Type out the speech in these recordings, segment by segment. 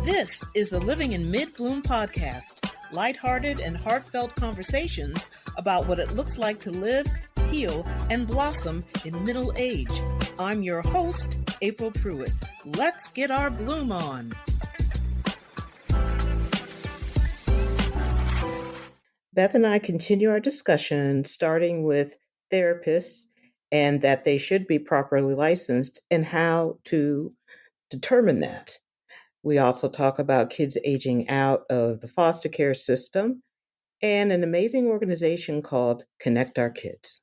This is the Living in Mid-Bloom podcast, lighthearted and heartfelt conversations about what it looks like to live, heal, and blossom in middle age. I'm your host, April Pruitt. Let's get our bloom on. Beth and I continue our discussion, starting with therapists and that they should be properly licensed and how to determine that. We also talk about kids aging out of the foster care system and an amazing organization called Connect Our Kids.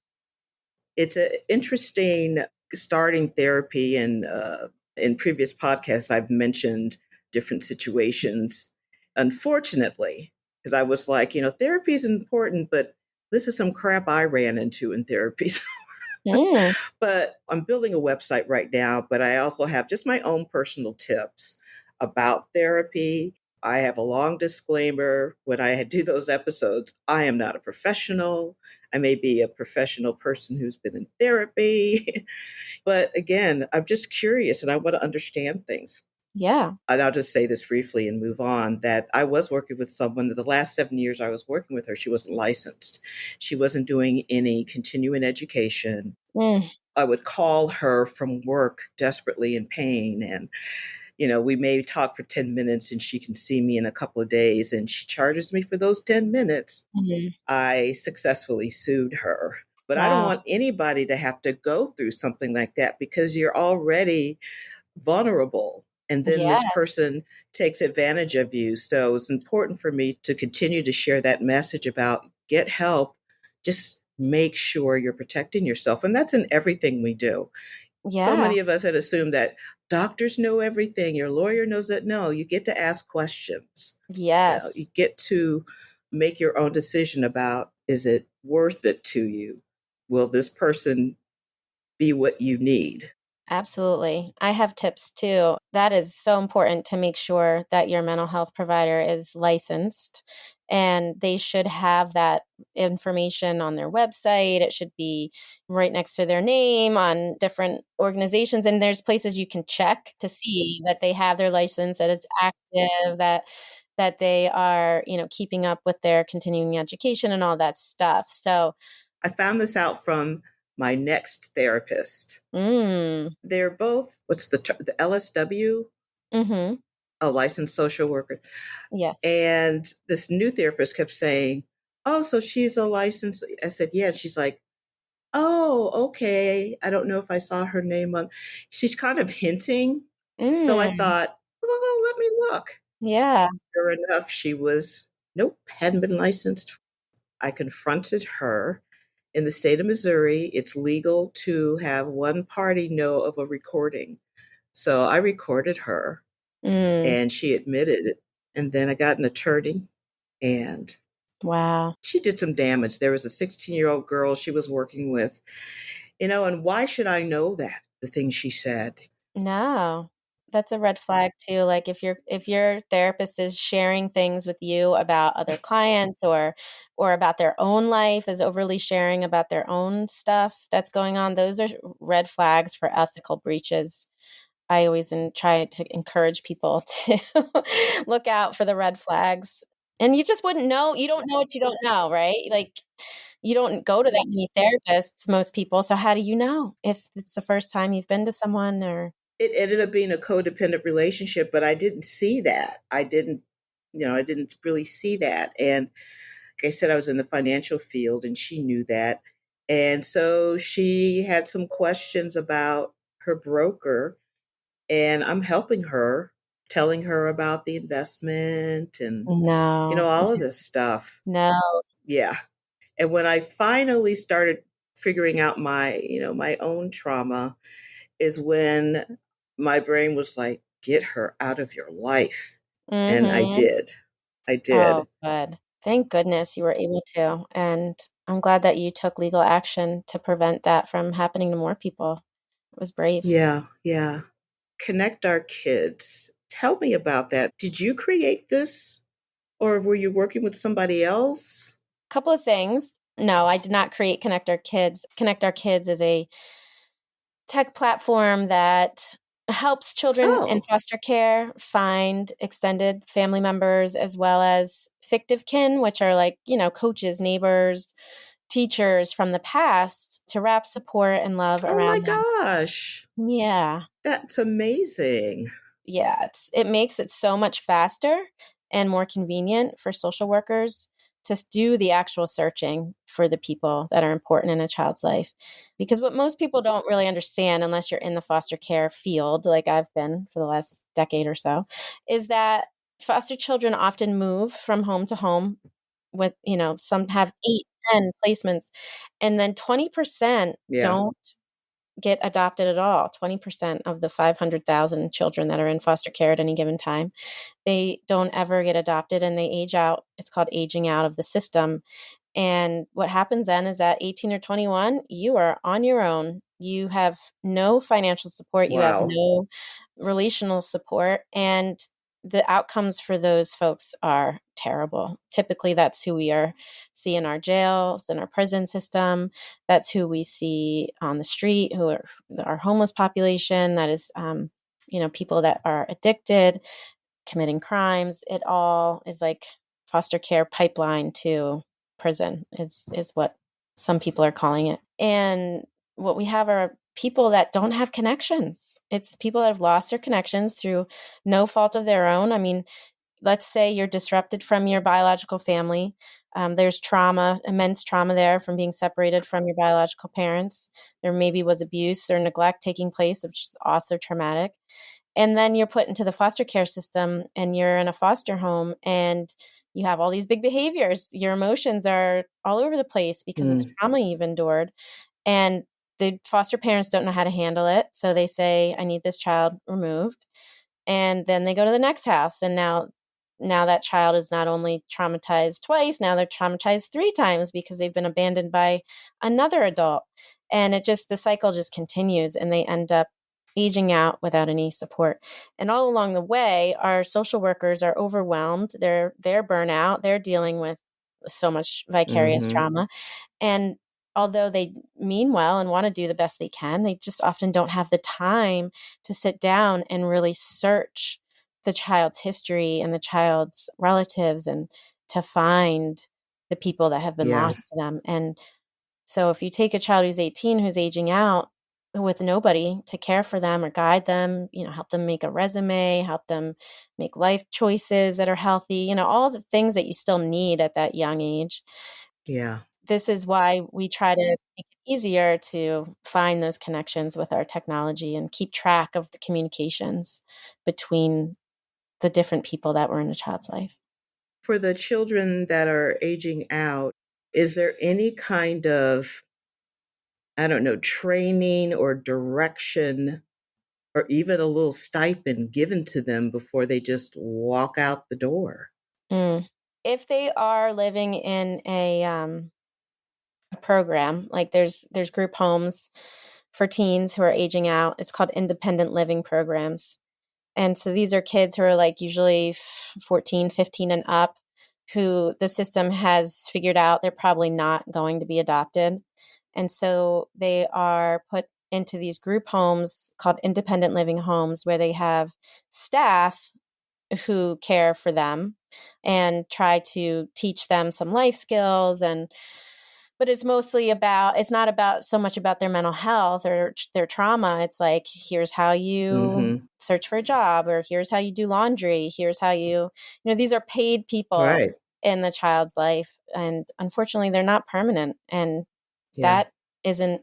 It's an interesting starting therapy, and in previous podcasts, I've mentioned different situations. Unfortunately, because I was like, therapy is important, but this is some crap I ran into in therapy. But I'm building a website right now, but I also have just my own personal tips about therapy. I have a long disclaimer when I do those episodes. I am not a professional. I may be a professional person who's been in therapy. But again, I'm just curious and I want to understand things. Yeah. And I'll just say this briefly and move on, that I was working with someone that the last 7 years I was working with her, she wasn't licensed. She wasn't doing any continuing education. I would call her from work desperately in pain. And, we may talk for 10 minutes and she can see me in a couple of days and she charges me for those 10 minutes. I successfully sued her. But I don't want anybody to have to go through something like that because you're already vulnerable. And then this person takes advantage of you. So it's important for me to continue to share that message about get help. Just make sure you're protecting yourself. And that's in everything we do. Yeah. So many of us had assumed that doctors know everything. Your lawyer knows that. No, you get to ask questions. Yes. You get to make your own decision about, is it worth it to you? Will this person be what you need? Absolutely. I have tips too. That is so important to make sure that your mental health provider is licensed, and they should have that information on their website. It should be right next to their name on different organizations. And there's places you can check to see that they have their license, that it's active, that they are, keeping up with their continuing education and all that stuff. So I found this out from my next therapist. They're both, the LSW? A licensed social worker. Yes. And this new therapist kept saying, oh, so she's a licensed. I said, yeah. And she's like, oh, okay. I don't know if I saw her name on. She's kind of hinting. So I thought, well, let me look. Yeah. Sure enough, nope, hadn't been licensed. I confronted her. In the state of Missouri, it's legal to have one party know of a recording. So I recorded her and she admitted it. And then I got an attorney and she did some damage. There was a 16-year-old girl she was working with, and why should I know that? The things she said. No. That's a red flag too. Like if your therapist is sharing things with you about other clients or about their own life, is overly sharing about their own stuff that's going on, those are red flags for ethical breaches. I always try to encourage people to look out for the red flags. And you just wouldn't know. You don't know what you don't know, right? Like you don't go to that many therapists, most people. So how do you know if it's the first time you've been to someone or... It ended up being a codependent relationship, but I didn't see that. I didn't really see that. And like I said, I was in the financial field and she knew that. And so she had some questions about her broker and I'm helping her, telling her about the investment and, all of this stuff. No. Yeah. And when I finally started figuring out my own trauma is when my brain was like, get her out of your life. And I did. Oh, good. Thank goodness you were able to. And I'm glad that you took legal action to prevent that from happening to more people. It was brave. Yeah. Connect Our Kids. Tell me about that. Did you create this or were you working with somebody else? A couple of things. No, I did not create Connect Our Kids. Connect Our Kids is a tech platform that helps children in Oh, foster care find extended family members as well as fictive kin, which are like, coaches, neighbors, teachers from the past to wrap support and love oh my around them. gosh. Yeah. That's amazing. Yeah, it makes it so much faster and more convenient for social workers to do the actual searching for the people that are important in a child's life. Because what most people don't really understand, unless you're in the foster care field, like I've been for the last decade or so, is that foster children often move from home to home with, some have 8, 10 placements, and then 20% Yeah. don't get adopted at all. 20% of the 500,000 children that are in foster care at any given time, they don't ever get adopted and they age out. It's called aging out of the system. And what happens then is at 18 or 21, you are on your own. You have no financial support, you have Wow. no relational support, and the outcomes for those folks are terrible. Typically, that's who we see in our jails, in our prison system. That's who we see on the street, who are our homeless population. That is, people that are addicted, committing crimes. It all is like foster care pipeline to prison is what some people are calling it. And what we have are people that don't have connections. It's people that have lost their connections through no fault of their own. I mean, let's say you're disrupted from your biological family. There's trauma, immense trauma there from being separated from your biological parents. There maybe was abuse or neglect taking place, which is also traumatic. And then you're put into the foster care system and you're in a foster home and you have all these big behaviors. Your emotions are all over the place because of the Mm. trauma you've endured. And the foster parents don't know how to handle it. So they say, I need this child removed. And then they go to the next house. And now that child is not only traumatized twice, now they're traumatized 3 times because they've been abandoned by another adult. And the cycle just continues and they end up aging out without any support. And all along the way, our social workers are overwhelmed. They're burnout. They're dealing with so much vicarious Mm-hmm. trauma. And although they mean well and want to do the best they can, they just often don't have the time to sit down and really search the child's history and the child's relatives and to find the people that have been Yeah. lost to them. And so if you take a child who's 18 who's aging out with nobody to care for them or guide them, help them make a resume, help them make life choices that are healthy, all the things that you still need at that young age. Yeah. This is why we try to make it easier to find those connections with our technology and keep track of the communications between the different people that were in a child's life. For the children that are aging out, is there any kind of, I don't know, training or direction or even a little stipend given to them before they just walk out the door? Mm. If they are living in a program, like there's group homes for teens who are aging out. It's called independent living programs. And so these are kids who are like usually 14, 15 and up, who the system has figured out they're probably not going to be adopted. And so they are put into these group homes called independent living homes where they have staff who care for them and try to teach them some life skills. And but it's not about so much about their mental health or their trauma. It's like, here's how you Mm-hmm. search for a job, or here's how you do laundry, here's how these are paid people Right. in the child's life, and unfortunately they're not permanent, and Yeah. that isn't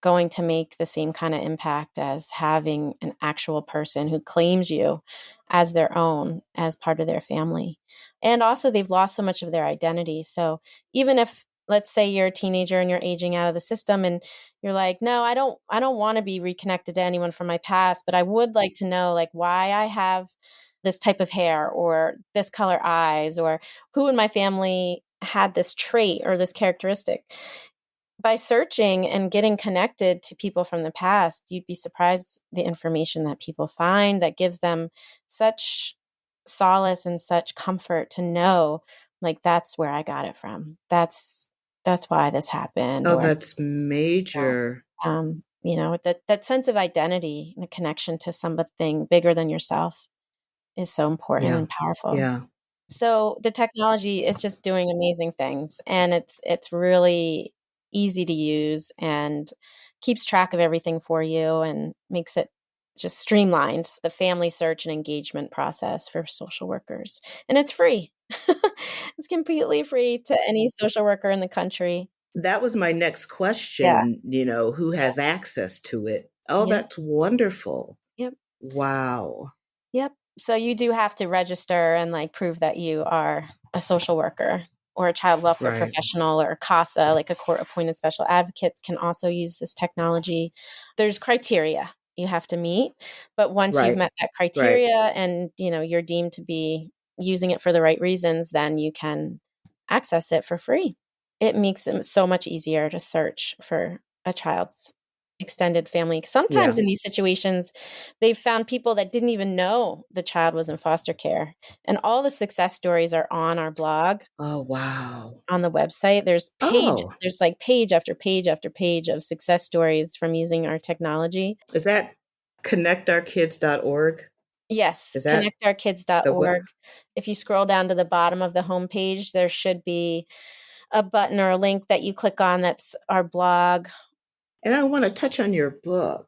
going to make the same kind of impact as having an actual person who claims you as their own, as part of their family. And also, they've lost so much of their identity. So even if, let's say you're a teenager and you're aging out of the system and you're like, no, I don't want to be reconnected to anyone from my past, but I would like to know like why I have this type of hair or this color eyes, or who in my family had this trait or this characteristic. By searching and getting connected to people from the past, you'd be surprised the information that people find that gives them such solace and such comfort to know, like, that's where I got it from. That's why this happened. Oh, Or that's yeah. major. um that sense of identity and the connection to something bigger than yourself is so important Yeah. and powerful. Yeah. So the technology is just doing amazing things, and it's really easy to use and keeps track of everything for you and makes it just streamlined the family search and engagement process for social workers. And it's free. It's completely free to any social worker in the country. That was my next Yeah. question, who has access to it? Oh, Yeah. that's wonderful. Yep. Wow. Yep. So you do have to register and like prove that you are a social worker or a child welfare Right. professional or a CASA, like a court appointed special advocates can also use this technology. There's criteria you have to meet, but once you've Right. met that Right. criteria and you're deemed to be using it for the right reasons, then you can access it for free. It makes it so much easier to search for a child's extended family. Sometimes Yeah. in these situations, they've found people that didn't even know the child was in foster care. And all the success stories are on our blog, Oh, wow. on the website. Oh, There's like page after page after page of success stories from using our technology. is that connectourkids.org? Yes, Is that the what? connectourkids.org. If you scroll down to the bottom of the homepage, there should be a button or a link that you click on that's our blog. And I want to touch on your book.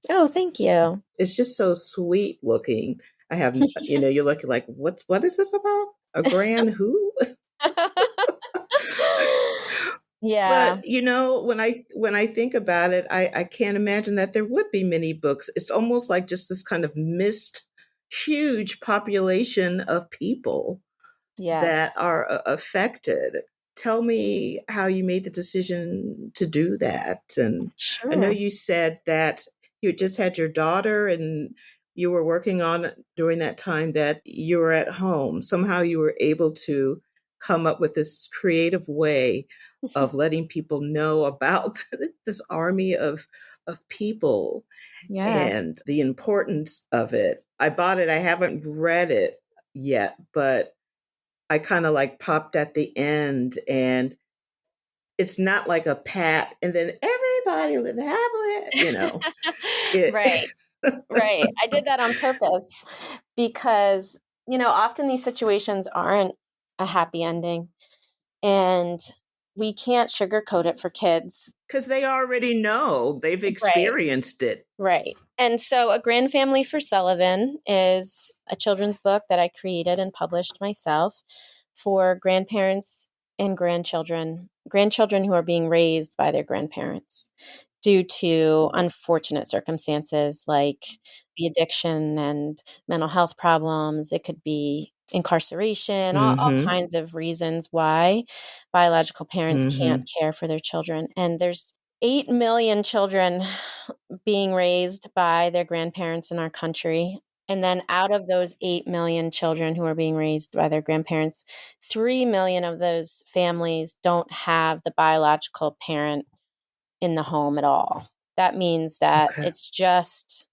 Oh, thank you. It's just so sweet looking. I have, you're looking like, what is this about? A grand who? Yeah. But when I think about it, I can't imagine that there would be many books. It's almost like just this kind of missed huge population of people that Yes. are affected. Tell me how you made the decision to do that. And I know Sure. you said that you just had your daughter and you were working on it during that time that you were at home. Somehow you were able to come up with this creative way of letting people know about this army of people Yes. and the importance of it. I bought it. I haven't read it yet, but I kind of like popped at the end, and it's not like a pat and then everybody live happily. It Right. Right. I did that on purpose because, often these situations aren't a happy ending and we can't sugarcoat it for kids. because they already know they've Right. experienced it. Right. And so A Grand Family for Sullivan is a children's book that I created and published myself for grandparents and grandchildren who are being raised by their grandparents due to unfortunate circumstances like the addiction and mental health problems. It could be incarceration, all Mm-hmm. kinds of reasons why biological parents Mm-hmm. can't care for their children. And there's 8 million children being raised by their grandparents in our country. And then out of those 8 million children who are being raised by their grandparents, 3 million of those families don't have the biological parent in the home at all. That means that Okay. it's just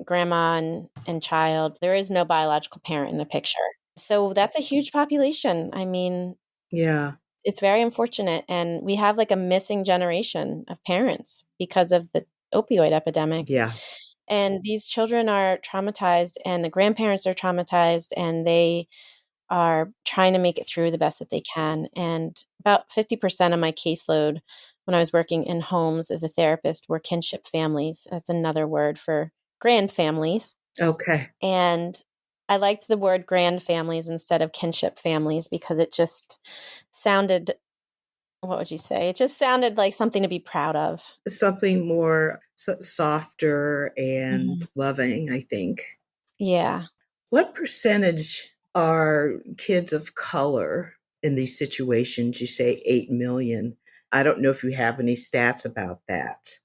grandma and child. There is no biological parent in the picture. So that's a huge population. I mean, Yeah. it's very unfortunate. And we have like a missing generation of parents because of the opioid epidemic. Yeah. And these children are traumatized, and the grandparents are traumatized, and they are trying to make it through the best that they can. And about 50% of my caseload when I was working in homes as a therapist were kinship families. That's another word for grand families. Okay. And I liked the word grand families instead of kinship families because it just sounded, what would you say? It just sounded like something to be proud of. Something more softer and Mhm. loving, I think. Yeah. What percentage are kids of color in these situations? You say 8 million. I don't know if you have any stats about that.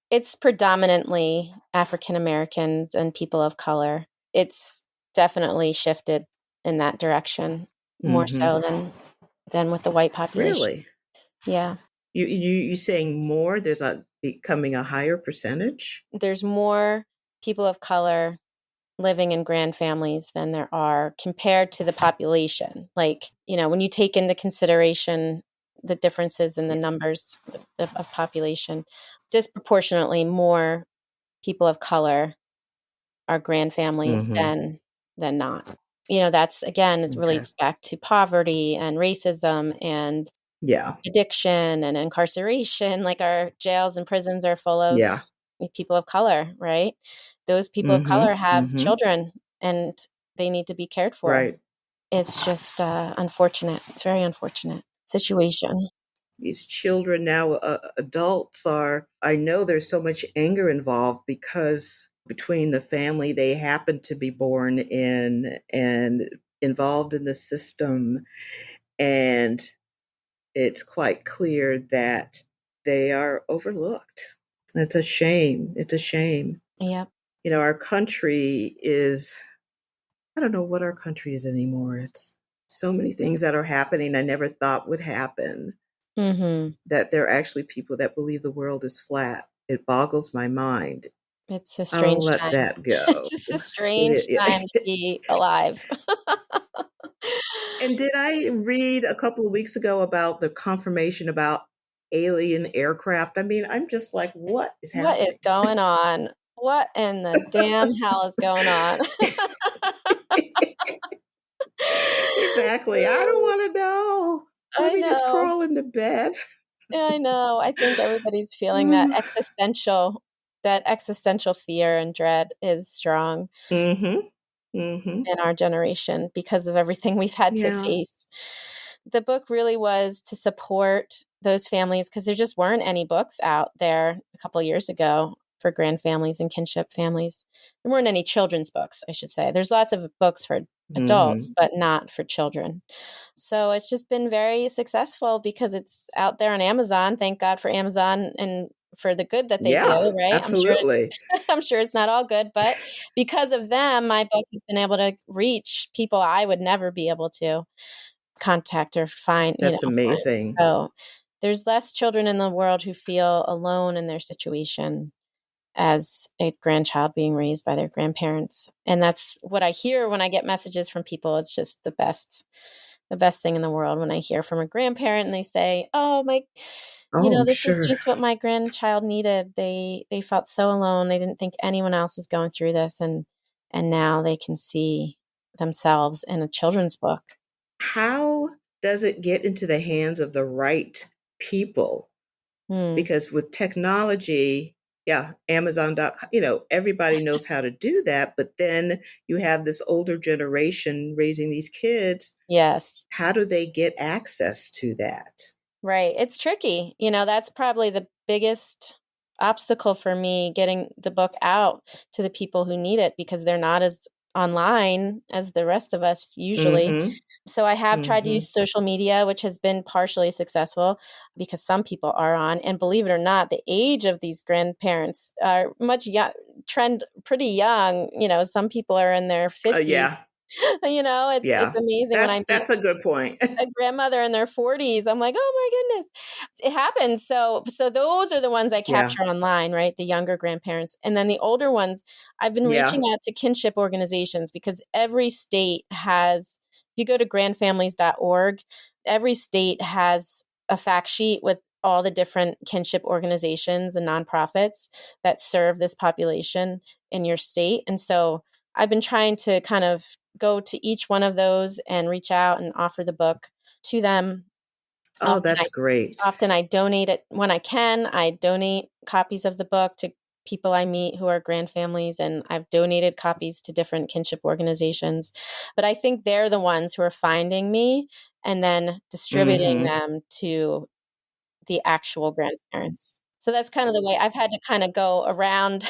It's predominantly African Americans and people of color. It's definitely shifted in that direction more Hmm. so than with the white population. Really? Yeah. You saying more? There's a becoming a higher percentage? There's more people of color living in grand families than there are compared to the population. Like, when you take into consideration the differences in the Yeah. numbers of population, disproportionately more people of color are grand families Mm-hmm. than not. You know, that's again, it Okay. relates back to poverty and racism and Yeah. addiction and incarceration. Like our jails and prisons are full of Yeah. people of color, right? Those people of color Mm-hmm. have Mm-hmm. children and they need to be cared for. Right. It's just unfortunate. It's a very unfortunate situation. These children now, adults are, I know there's so much anger involved because between the family they happen to be born in and involved in the system. And it's quite clear that they are overlooked. It's a shame. It's a shame. Yep. You know, our country is, I don't know what our country is anymore. It's so many things that are happening I never thought would happen, Mm-hmm. that there are actually people that believe the world is flat. It boggles my mind. It's a I'll strange let time. that It's go. just a strange time to It, be alive. and did I read a couple of weeks ago about the confirmation about alien aircraft? I mean, I'm just like, what is What is happening? going on? What in the damn hell is going on? Exactly. I don't want to know. Let I me just know. crawl into bed. I know. I think everybody's feeling that existential fear and dread is strong Mm-hmm. Mm-hmm. in our generation because of everything we've had to Yeah. face. The book really was to support those families because there just weren't any books out there a couple years ago for grand families and kinship families. There weren't any children's books, I should say. There's lots of books for adults, Mm-hmm. but not for children. So it's just been very successful because it's out there on Amazon. Thank God for Amazon and for the good that they do, Yeah, right? I'm sure it's absolutely. I'm sure it's not all good, but because of them, my book has been able to reach people I would never be able to contact or find, That's find. amazing. So there's less children in the world who feel alone in their situation as a grandchild being raised by their grandparents. And that's what I hear when I get messages from people. It's just the best thing in the world when I hear from a grandparent and they say, "Oh, my, Oh, I'm this is sure. just what my grandchild needed. They felt so alone. They didn't think anyone else was going through this and now they can see themselves in a children's book." How does it get into the hands of the right people? Hmm. Because with technology, yeah, Amazon.com, everybody knows how to do that. But then you have this older generation raising these kids. Yes. How do they get access to that? Right. It's tricky. That's probably the biggest obstacle for me getting the book out to the people who need it because they're not as online as the rest of us usually. Mm-hmm. So I have tried to Mm-hmm. use social media, which has been partially successful because some people are on. And believe it or not, the age of these grandparents are much young, trend pretty young. Some people are in their 50s. Yeah. It's Yeah. amazing when I meet That's a good point. a grandmother in their 40s. I'm like, oh my goodness, it happens. So those are the ones I Yeah. capture online, right? The younger grandparents, and then the older ones. I've been Yeah. reaching out to kinship organizations because every state has. If you go to grandfamilies.org, every state has a fact sheet with all the different kinship organizations and nonprofits that serve this population in your state, and so I've been trying to kind of go to each one of those and reach out and offer the book to them. Oh, Often that's I great. often I donate it when I can. I donate copies of the book to people I meet who are grand families, and I've donated copies to different kinship organizations. But I think they're the ones who are finding me and then distributing Mm-hmm. them to the actual grandparents. So that's kind of the way I've had to kind of go around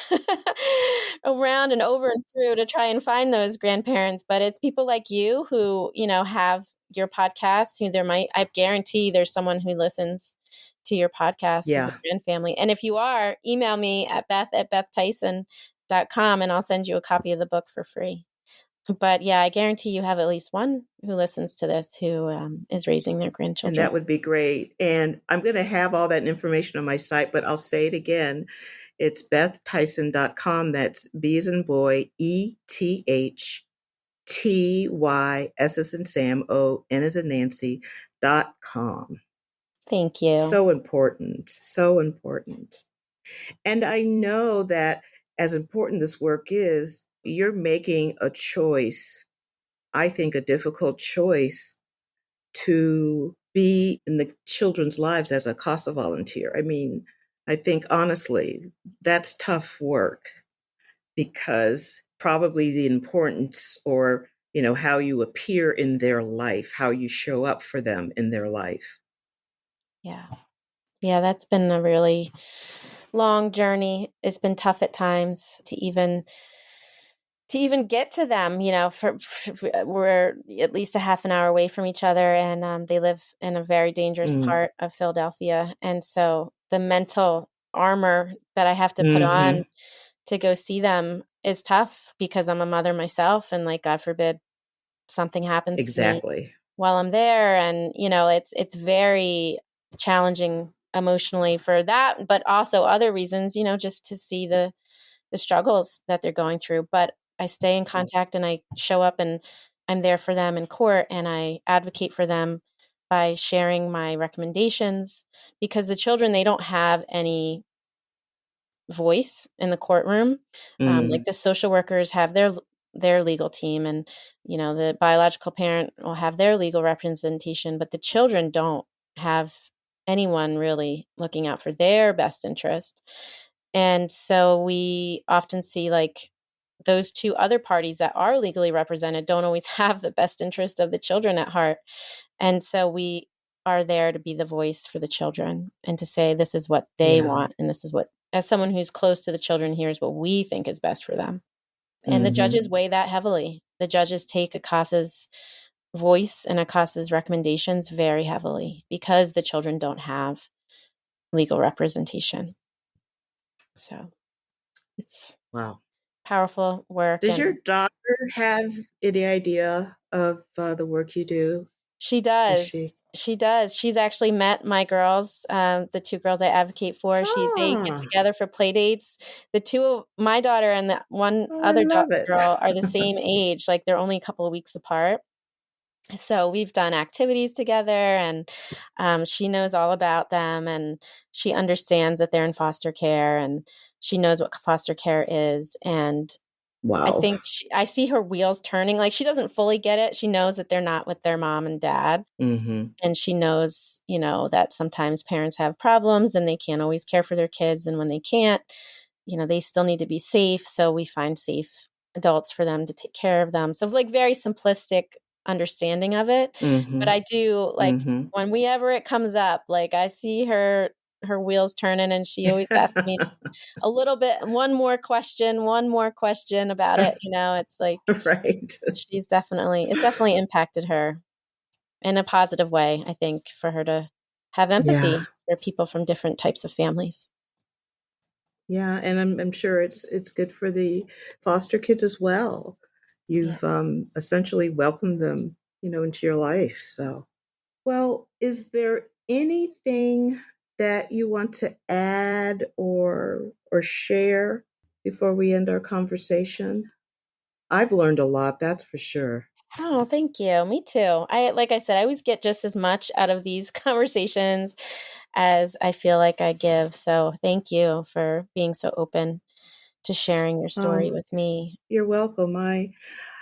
around and over and through to try and find those grandparents, but it's people like you who, have your podcast, who I guarantee there's someone who listens to your podcast who's a Yeah. grand family. And if you are, email me at beth@bethtyson.com and I'll send you a copy of the book for free. But yeah, I guarantee you have at least one who listens to this who is raising their And grandchildren. that would be great. And I'm going to have all that information on my site, but I'll say it again. It's bethtyson.com. That's B as in boy, ETHTY, S as in Sam, ON as in Nancy.com. Thank you. So important. So important. And I know that as important this work is, you're making a choice, I think a difficult choice, to be in the children's lives as a CASA volunteer. I mean, I think honestly, that's tough work because probably the importance or how you appear in their life, how you show up for them in their life. Yeah. Yeah, that's been a really long journey. It's been tough at times to even get to them, we're at least a half an hour away from each other, and they live in a very dangerous Mm. part of Philadelphia. And so the mental armor that I have to put on Mm-hmm. to go see them is tough because I'm a mother myself, and like, God forbid something happens to me Exactly. while I'm there. And, it's very challenging emotionally for that, but also other reasons, just to see the struggles that they're going through. But I stay in contact and I show up and I'm there for them in court, and I advocate for them by sharing my recommendations, because the children, they don't have any voice in the courtroom. Like, Mm. the social workers have their legal team, and the biological parent will have their legal representation, but the children don't have anyone really looking out for their best interest. And so we often see, like, those two other parties that are legally represented don't always have the best interest of the children at heart. And so we are there to be the voice for the children and to say, this is what they Yeah. want. And this is what, as someone who's close to the children, here's what we think is best for them. And the Mm-hmm. judges weigh that heavily. The judges take Acasa's voice and Acasa's recommendations very heavily because the children don't have legal representation. So it's Wow. powerful work. Does your And daughter have any idea of the work you do? she Does does. she? She does. She's actually met my girls, the two girls I advocate for. They get Ah, together for play dates. The two of my daughter and the one oh, I other love it. girl are the same age. Like, they're only a couple of weeks apart. So we've done activities together, and she knows all about them, and she understands that they're in foster care, and she knows what foster care is. And I Wow. think I see her wheels turning. Like, she doesn't fully get it. She knows that they're not with their mom and dad. Mm-hmm. And she knows, that sometimes parents have problems and they can't always care for their kids. And when they can't, they still need to be safe. So we find safe adults for them to take care of them. So, like, very simplistic understanding of it. But Mm-hmm. I do, like, Mm-hmm. when it comes up, like, I see her wheels turning, and she always asks me just a little bit, one more question about it. It's like, Right. it's definitely impacted her in a positive way, I think, for her to have Yeah. empathy for people from different types of families. Yeah, and I'm sure it's good for the foster kids as well. Yeah. You've essentially welcomed them, into your life. So, well, is there anything that you want to add or share before we end our conversation? I've learned a lot, that's for sure. Oh, thank you. Me too. Like I said, I always get just as much out of these conversations as I feel like I give. So thank you for being so open to sharing your story Oh, with me. you're welcome.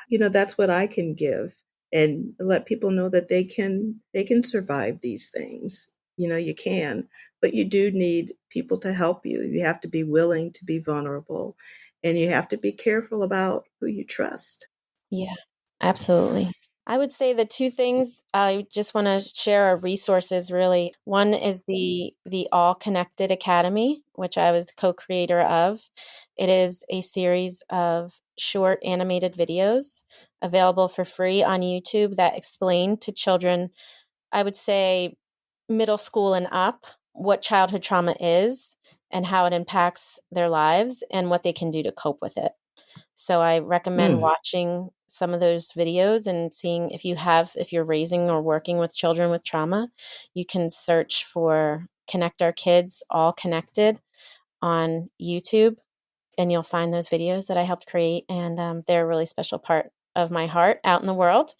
That's what I can give and let people know that they can survive these things. You can, but you do need people to help you. You have to be willing to be vulnerable, and you have to be careful about who you trust. Yeah, absolutely. I would say the two things I just want to share are resources, really. One is the All Connected Academy, which I was co-creator of. It is a series of short animated videos available for free on YouTube that explain to children, I would say middle school and up, what childhood trauma is and how it impacts their lives and what they can do to cope with it. So I recommend Mm. watching some of those videos and seeing if you're raising or working with children with trauma, you can search for Connect Our Kids All Connected on YouTube, and you'll find those videos that I helped create. And they're a really special part of my heart out in the world.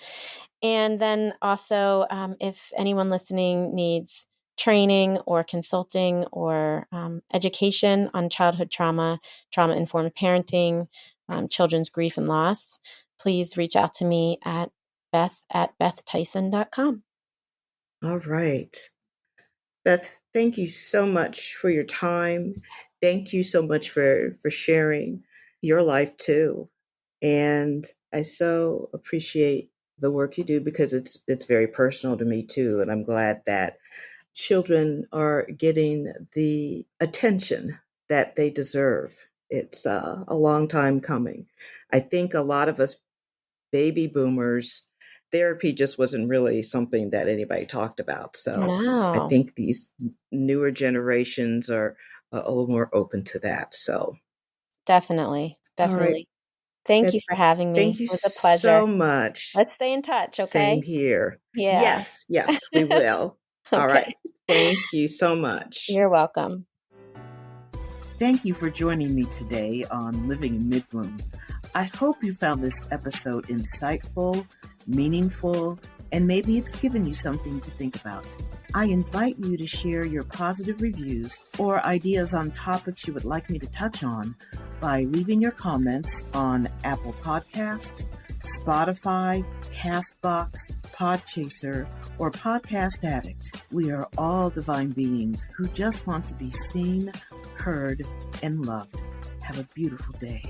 And then also, if anyone listening needs training or consulting or education on childhood trauma, trauma-informed parenting, children's grief and loss, please reach out to me at beth@bethtyson.com. All right. Beth, thank you so much for your time. Thank you so much for sharing your life too. And I so appreciate the work you do because it's very personal to me too. And I'm glad that children are getting the attention that they deserve. It's a long time coming. I think a lot of us baby boomers, therapy just wasn't really something that anybody talked about. So I Wow. think these newer generations are a little more open to that. So, Definitely. all right, Definitely. Thank Beth, you for having thank me. you It was a pleasure. so much. Let's stay in touch, Same okay? here. Yeah. Yes, yes, we will. All Okay. right. Thank you so much. You're welcome. Thank you for joining me today on Living in Midbloom. I hope you found this episode insightful, meaningful, and maybe it's given you something to think about. I invite you to share your positive reviews or ideas on topics you would like me to touch on by leaving your comments on Apple Podcasts, Spotify, Castbox, Podchaser, or Podcast Addict. We are all divine beings who just want to be seen, heard, and loved. Have a beautiful day.